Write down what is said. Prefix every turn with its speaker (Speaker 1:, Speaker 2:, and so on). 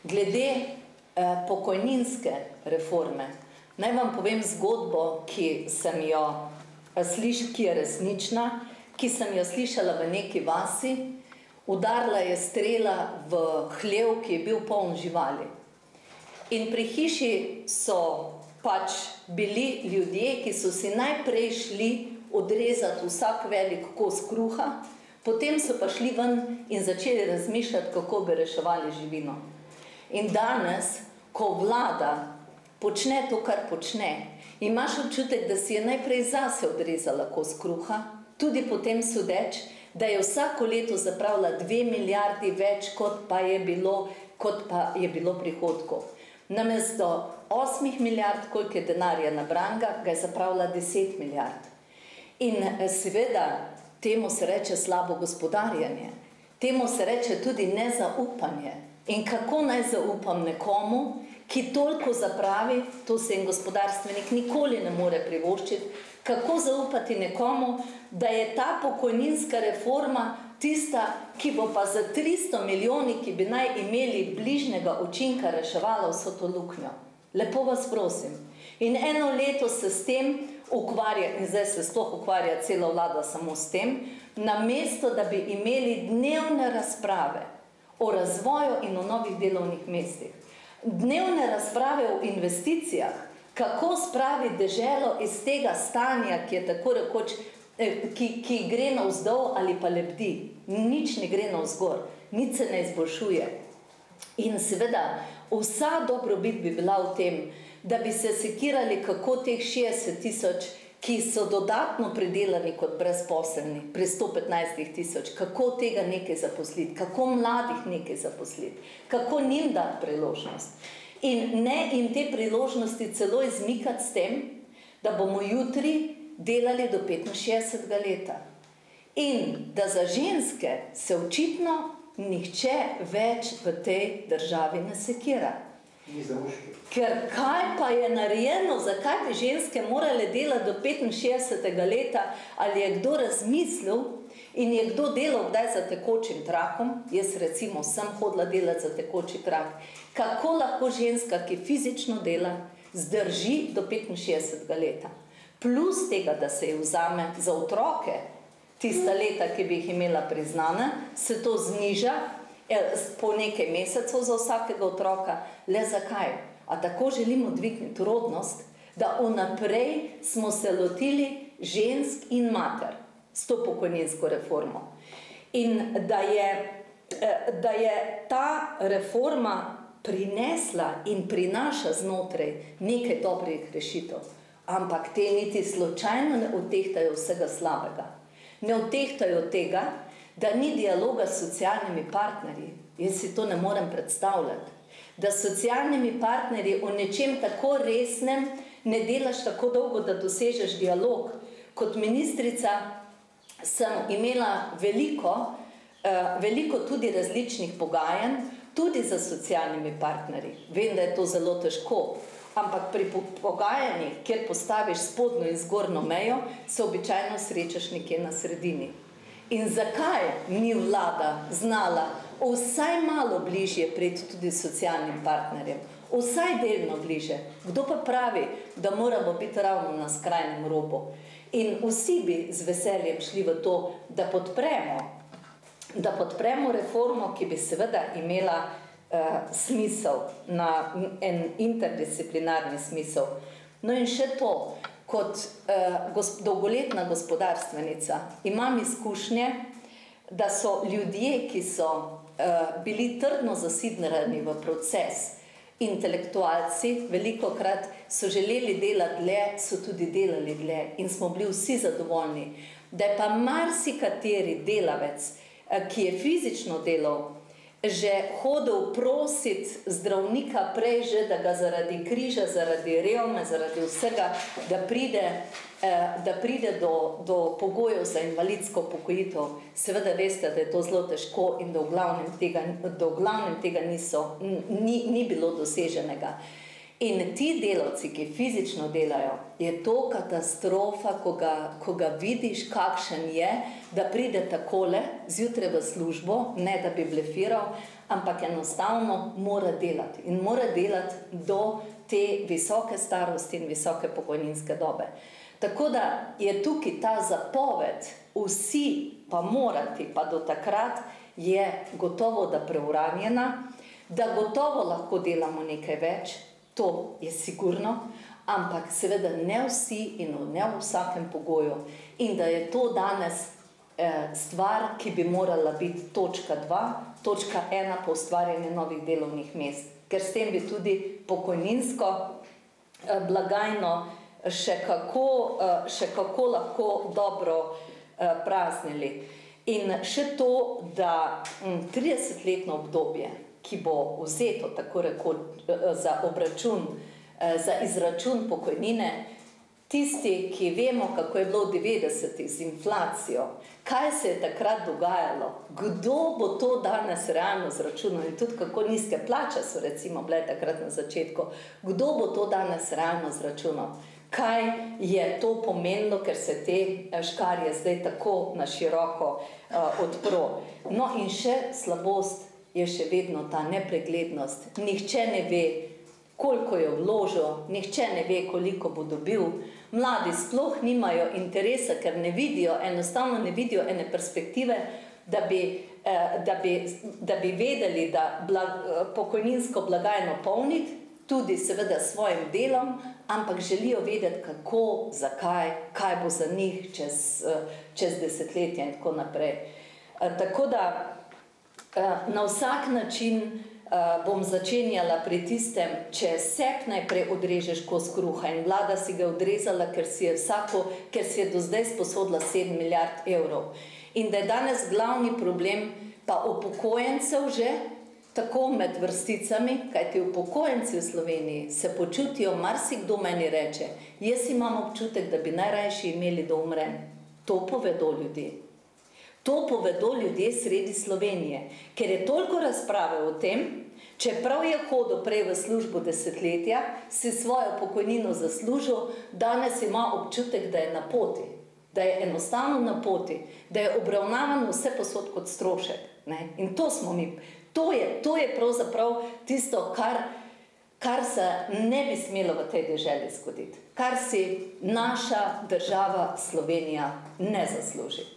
Speaker 1: Glede pokojninske reforme, naj vam povem zgodbo, ki je resnična, ki sem jo slišala v neki vasi. Udarila je strela v hlev, ki je bil poln živali. In pri hiši so pač bili ljudje, ki so si najprej šli odrezati vsak velik kos kruha, potem so pa šli ven in začeli razmišljati, kako bi reševali živino. In danes, ko vlada počne to, kar počne, imaš občutek, da si je najprej zase odrezala kos kruha, tudi potem sodeč, da je vsako leto zapravila 2 milijardi več, kot pa je bilo prihodkov. Namesto 8 milijard, koliko je denarja nabranega, ga je zapravila 10 milijard. In seveda, temu se reče slabo gospodarjenje, temu se reče tudi nezaupanje. In kako naj zaupam nekomu, ki toliko zapravi, to se jim gospodarstvenik nikoli ne more privoščiti, kako zaupati nekomu, da je ta pokojninska reforma tista, ki bo pa za 300 milijoni, ki bi naj imeli bližnjega učinka, reševala vso to luknjo. Lepo vas prosim. In eno leto se s tem ukvarja, in zdaj se sploh ukvarja cela vlada samo s tem, namesto da bi imeli dnevne razprave o razvoju in o novih delovnih mestih. Dnevne razprave o investicijah, kako spraviti deželo iz tega stanja, ki je tako rekoč, ki gre navzdol ali pa lebdi. Nič ne gre navzgor, nič se ne izboljšuje. In seveda, vsa dobrobit bi bila v tem, da bi se sekirali, kako teh 60 tisoč, ki so dodatno pridelani kot brezposelni, pri 115 tisoč, kako tega nekaj zaposliti, kako mladih nekaj zaposliti, kako njim dati priložnost. In ne jim te priložnosti celo izmikati s tem, da bomo jutri delali do 65. leta. In da za ženske se očitno nihče več v tej državi ne sekira. Ker kaj pa je narejeno, zakaj bi ženske morale delati do 65. leta, ali je kdo razmislil in je kdo delal kdaj za tekočim trakom, jaz recimo sem hodila delati za tekoči trak, kako lahko ženska, ki fizično dela, zdrži do 65. leta. Plus tega, da se je vzame za otroke, tista leta, ki bi jih imela priznane, se to zniža po nekaj mesecev za vsakega otroka. Le zakaj? A tako želimo dvigniti rodnost, da vnaprej smo se lotili žensk in mater s to pokojninsko reformo. In da je ta reforma prinesla in prinaša znotraj nekaj dobrih rešitev, ampak te niti slučajno ne odtehtajo vsega slabega. Ne odtehtajo tega, da ni dialoga s socialnimi partnerji. Jaz si to ne morem predstavljati. Da s socialnimi partnerji o nečem tako resnem ne delaš tako dolgo, da dosežeš dialog. Kot ministrica sem imela veliko tudi različnih pogajanj, tudi za socialnimi partnerji. Vem, da je to zelo težko, ampak pri pogajanjih, kjer postaviš spodnjo in zgornjo mejo, se običajno srečaš nekje na sredini. In zakaj ni vlada znala vsaj malo bližje priti tudi socialnim partnerjem? Vsaj delno bliže. Kdo pa pravi, da moramo biti ravno na skrajnem robu? In vsi bi z veseljem šli v to, da podpremo reformo, ki bi seveda imela smisel, na en interdisciplinarni smisel. No in še to, kot dolgoletna gospodarstvenica imam izkušnje, da so ljudje, ki so bili trdno zasidrani v proces, intelektualci, velikokrat so želeli delati dlje, so tudi delali dlje in smo bili vsi zadovoljni. Da je pa marsikateri delavec, ki je fizično delal, že hodil prositi zdravnika prej že, da ga zaradi križa, zaradi revme, zaradi vsega, da pride do pogojev za invalidsko upokojitev. Seveda veste, da je to zelo težko in da v glavnem tega ni bilo doseženega. In ti delavci, ki fizično delajo, je to katastrofa, ko ga vidiš, kakšen je, da pride takole zjutraj v službo, ne da bi blefiral, ampak enostavno mora delati. In mora delati do te visoke starosti in visoke pokojninske dobe. Tako da je tukaj ta zapoved, vsi pa morati, pa do takrat je gotovo, da preuranjena, da gotovo lahko delamo nekaj več, to je sigurno, ampak seveda ne vsi in ne v vsakem pogoju. In da je to danes stvar, ki bi morala biti točka 2, točka 1 pa ustvarjanje novih delovnih mest, ker s tem bi tudi pokojninsko blagajno še kako lahko dobro praznili. In še to, da 30-letno obdobje, ki bo vzeto tako rekoč za obračun, za izračun pokojnine, tisti, ki vemo, kako je bilo v 90-ih z inflacijo, kaj se je takrat dogajalo, kdo bo to danes realno zračunal in tudi kako nizke plače so recimo bile takrat na začetku, kdo bo to danes realno zračunal, kaj je to pomenilo, ker se te škarje zdaj tako na široko odpro. No in še slabost je še vedno ta nepreglednost. Nihče ne ve, koliko je vložil, nihče ne ve, koliko bo dobil. Mladi sploh nimajo interesa, ker ne vidijo, enostavno ne vidijo ene perspektive, da bi vedeli, da pokojninsko blagajno polniti, tudi seveda s svojim delom, ampak želijo vedeti, kako, zakaj, kaj bo za njih čez desetletje in tako naprej. Tako da na vsak način bom začenjala pri tistem, če sep najprej odrežeš kos kruha in vlada si ga odrezala, ker si je do zdaj sposodila 7 milijard evrov. In da je danes glavni problem pa upokojencev že, tako med vrsticami, kajti upokojenci v Sloveniji se počutijo, marsikdo meni reče, jaz imam občutek, da bi najrajši imeli, da umrem. To povedo ljudje. To povedo ljudje sredi Slovenije, ker je toliko razprave o tem, čeprav je hodil prej v službo desetletja, si svojo pokojnino zaslužil, danes ima občutek, da je na poti, da je enostavno na poti, da je obravnavan vse posod kot strošek. In to smo mi. To je pravzaprav tisto, kar se ne bi smelo v tej deželi zgoditi, kar si naša država Slovenija ne zasluži.